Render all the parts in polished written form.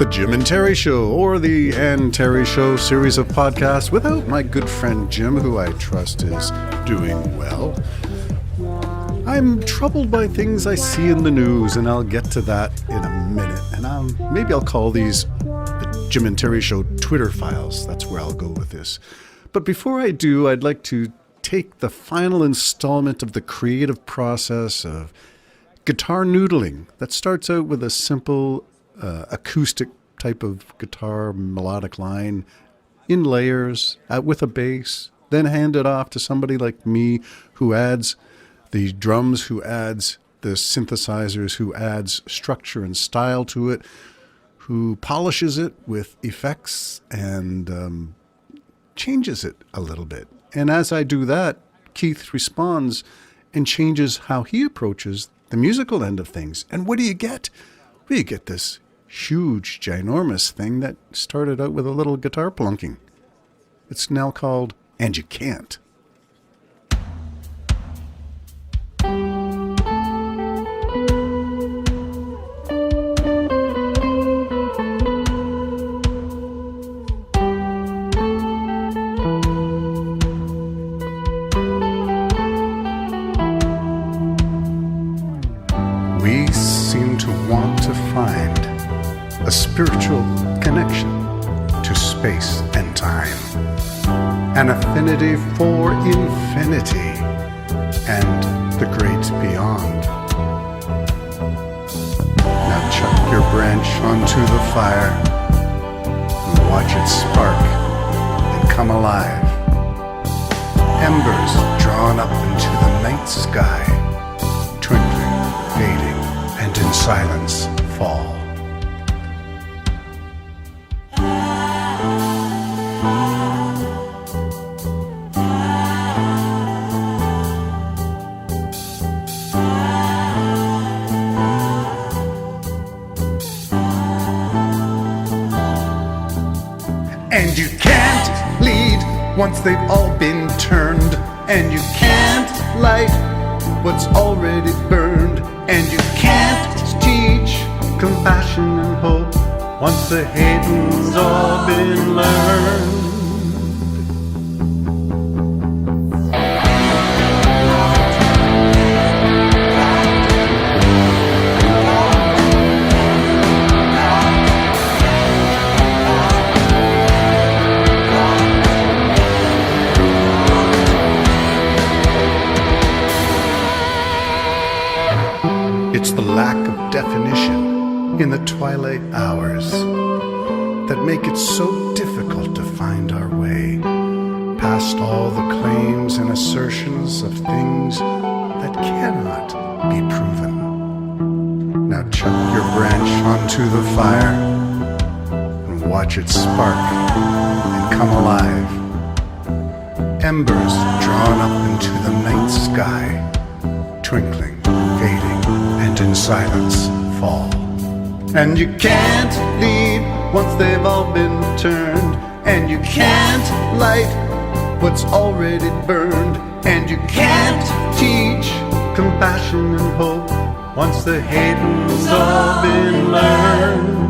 The Jim and Terry Show, or the and Terry Show series of podcasts without my good friend Jim, who I trust is doing well. I'm troubled by things I see in the news, and I'll get to that in a minute. And maybe I'll call these the Jim and Terry Show Twitter files. That's where I'll go with this. But before I do, I'd like to take the final installment of the creative process of guitar noodling that starts out with a simple acoustic type of guitar melodic line in layers with a bass, then hand it off to somebody like me who adds the drums, who adds the synthesizers, who adds structure and style to it, who polishes it with effects and changes it a little bit. And as I do that, Keith responds and changes how he approaches the musical end of things. And what do you get? Well, you get this huge, ginormous thing that started out with a little guitar plunking. It's now called And You Can't. We seem to want to find a spiritual connection to space and time, an affinity for infinity and the great beyond. Now chuck your branch onto the fire and watch it spark and come alive. Embers drawn up into the night sky, twinkling, fading, and in silence fall. And you can't lead once they've all been turned. And you can't light what's already burned. And you can't teach compassion and hope once the hating's all been learned. It's the lack of definition in the twilight hours that make it so difficult to find our way past all the claims and assertions of things that cannot be proven. Now chuck your branch onto the fire and watch it spark and come alive. Embers drawn up into the night sky, twinkling, fading, and in silence fall. And you can't lead once they've all been turned. And you can't light what's already burned. And you can't teach compassion and hope once the hating's all been learned.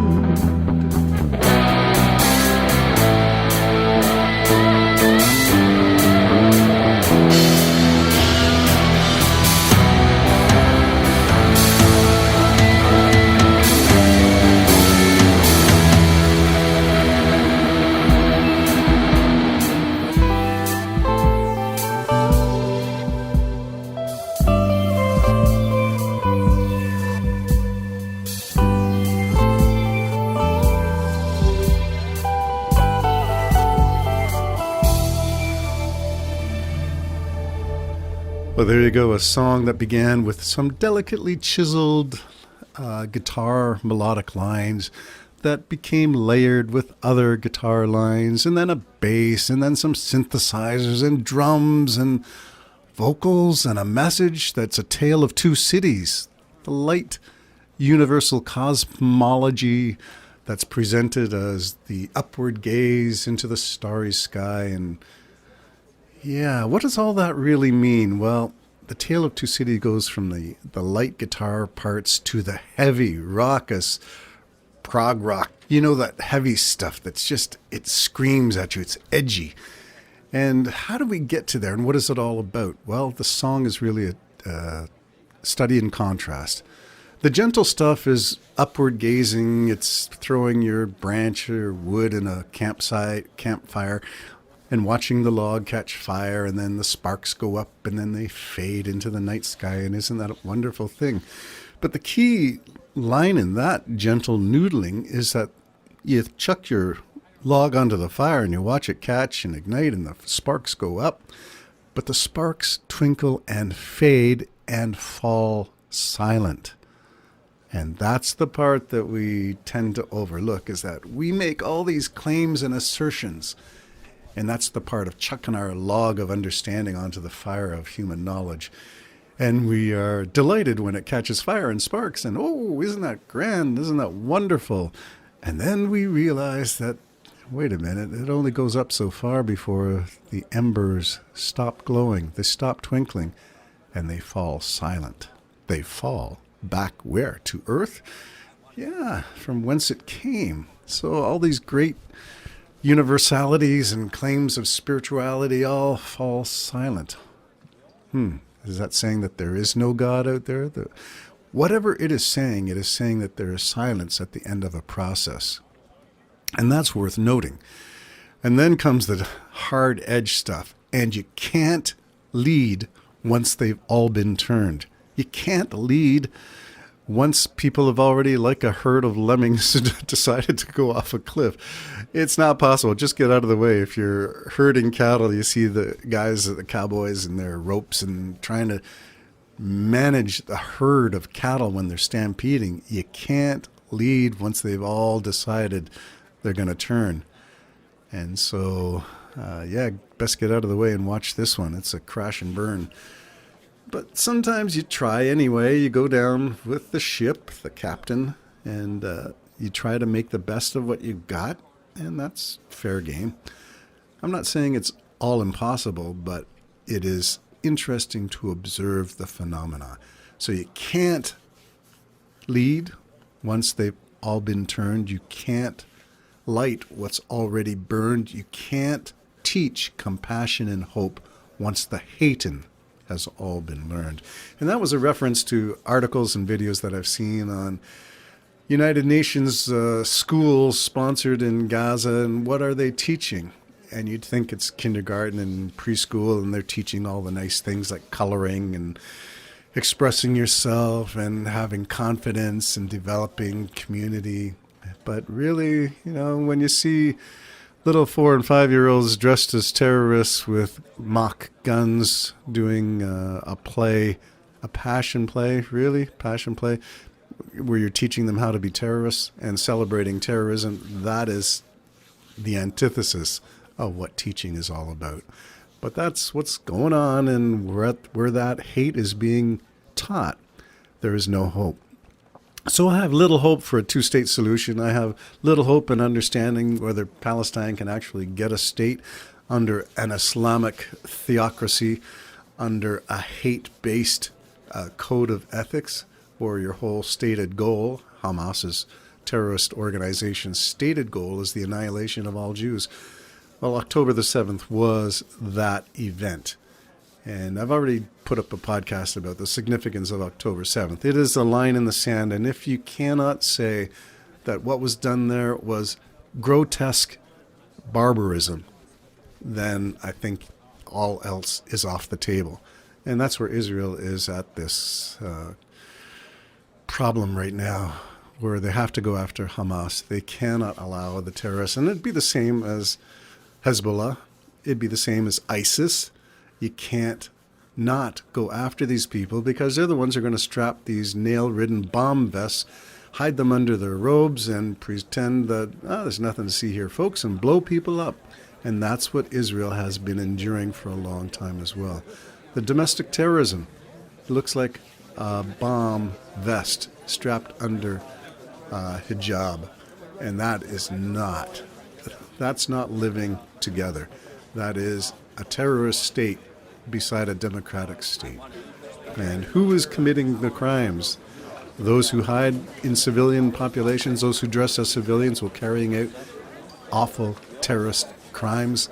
Well, there you go, a song that began with some delicately chiseled guitar melodic lines that became layered with other guitar lines, and then a bass, and then some synthesizers and drums and vocals, and a message that's a tale of two cities. The light universal cosmology that's presented as the upward gaze into the starry sky. And yeah, what does all that really mean? Well, the Tale of Two Cities goes from the light guitar parts to the heavy, raucous, prog rock. You know, that heavy stuff that's just, it screams at you. It's edgy. And how do we get to there? And what is it all about? Well, the song is really a study in contrast. The gentle stuff is upward gazing. It's throwing your branch or wood in a campfire and watching the log catch fire, and then the sparks go up and then they fade into the night sky. And isn't that a wonderful thing? But the key line in that gentle noodling is that you chuck your log onto the fire and you watch it catch and ignite and the sparks go up, but the sparks twinkle and fade and fall silent. And that's the part that we tend to overlook, is that we make all these claims and assertions. And that's the part of chucking our log of understanding onto the fire of human knowledge. And we are delighted when it catches fire and sparks. And, oh, isn't that grand? Isn't that wonderful? And then we realize that, wait a minute, it only goes up so far before the embers stop glowing. They stop twinkling and they fall silent. They fall back where? To earth? Yeah, from whence it came. So all these great universalities and claims of spirituality all fall silent. Is that saying that there is no God out there? Whatever it is saying that there is silence at the end of a process. And that's worth noting. And then comes the hard edge stuff. And you can't lead once they've all been turned. You can't lead once people have already, like a herd of lemmings, decided to go off a cliff. It's not possible. Just get out of the way. If you're herding cattle, you see the guys, the cowboys, and their ropes and trying to manage the herd of cattle when they're stampeding. You can't lead once they've all decided they're going to turn. And so, best get out of the way and watch this one. It's a crash and burn. But sometimes you try anyway. You go down with the ship, the captain, and you try to make the best of what you got, and that's fair game. I'm not saying it's all impossible, but it is interesting to observe the phenomena. So you can't lead once they've all been turned. You can't light what's already burned. You can't teach compassion and hope once the hatin has all been learned. And that was a reference to articles and videos that I've seen on United Nations schools sponsored in Gaza, and what are they teaching? And you'd think it's kindergarten and preschool, and they're teaching all the nice things like coloring and expressing yourself and having confidence and developing community. But really, when you see little 4 and 5-year-olds dressed as terrorists with mock guns doing a passion play, where you're teaching them how to be terrorists and celebrating terrorism, that is the antithesis of what teaching is all about. But that's what's going on, and where that hate is being taught, there is no hope. So I have little hope for a two-state solution. I have little hope in understanding whether Palestine can actually get a state under an Islamic theocracy, under a hate-based code of ethics, or your whole stated goal, Hamas's terrorist organization's stated goal, is the annihilation of all Jews. Well, October the 7th was that event. And I've already put up a podcast about the significance of October 7th. It is a line in the sand, and if you cannot say that what was done there was grotesque barbarism, then I think all else is off the table. And that's where Israel is at this problem right now, where they have to go after Hamas. They cannot allow the terrorists, and it'd be the same as Hezbollah. It'd be the same as ISIS. You can't not go after these people because they're the ones who are going to strap these nail-ridden bomb vests, hide them under their robes, and pretend that, there's nothing to see here, folks, and blow people up. And that's what Israel has been enduring for a long time as well. The domestic terrorism looks like a bomb vest strapped under hijab. And that's not living together. That is a terrorist state beside a democratic state. And who is committing the crimes? Those who hide in civilian populations, those who dress as civilians while carrying out awful terrorist crimes,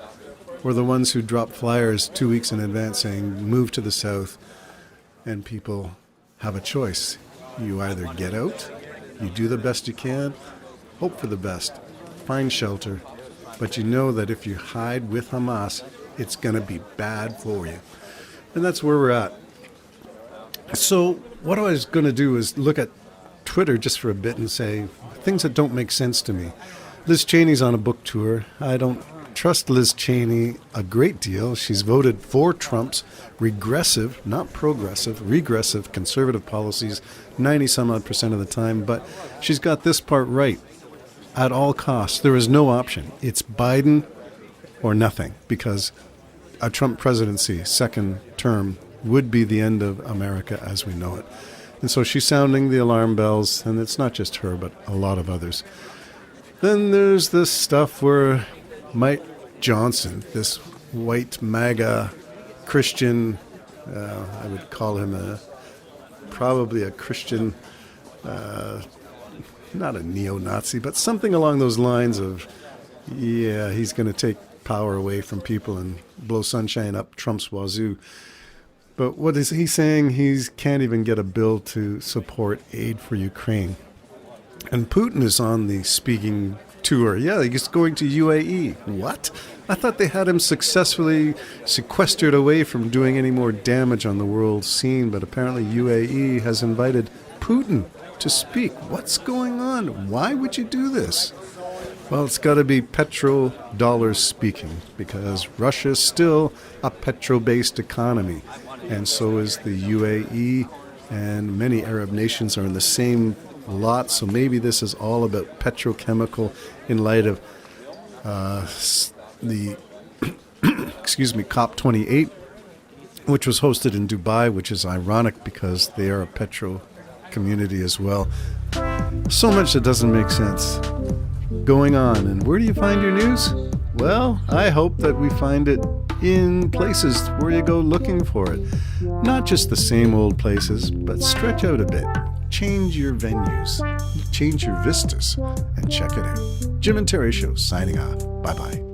or the ones who drop flyers 2 weeks in advance saying, move to the south, and people have a choice. You either get out, you do the best you can, hope for the best, find shelter, but you know that if you hide with Hamas, it's going to be bad for you. And that's where we're at. So what I was going to do is look at Twitter just for a bit and say things that don't make sense to me. Liz Cheney's on a book tour. I don't trust Liz Cheney a great deal. She's voted for Trump's regressive, not progressive, regressive conservative policies 90-some-odd% of the time. But she's got this part right. At all costs, there is no option. It's Biden or nothing, because a Trump presidency, second term, would be the end of America as we know it. And so she's sounding the alarm bells, and it's not just her, but a lot of others. Then there's this stuff where Mike Johnson, this white MAGA Christian, I would call him probably a Christian, not a neo-Nazi, but something along those lines of, yeah, he's going to take power away from people and blow sunshine up Trump's wazoo. But what is he saying? He can't even get a bill to support aid for Ukraine. And Putin is on the speaking tour. Yeah, he's going to UAE. What? I thought they had him successfully sequestered away from doing any more damage on the world scene, but apparently UAE has invited Putin to speak. What's going on? Why would you do this? Well, it's got to be petrodollars speaking, because Russia is still a petro-based economy, and so is the UAE, and many Arab nations are in the same lot. So maybe this is all about petrochemical in light of the COP28, which was hosted in Dubai, which is ironic because they are a petro community as well. So much that doesn't make sense going on. And where do you find your news? Well, I hope that we find it in places where you go looking for it. Not just the same old places, but stretch out a bit. Change your venues, change your vistas, and check it out. Jim and Terry Show signing off. Bye-bye.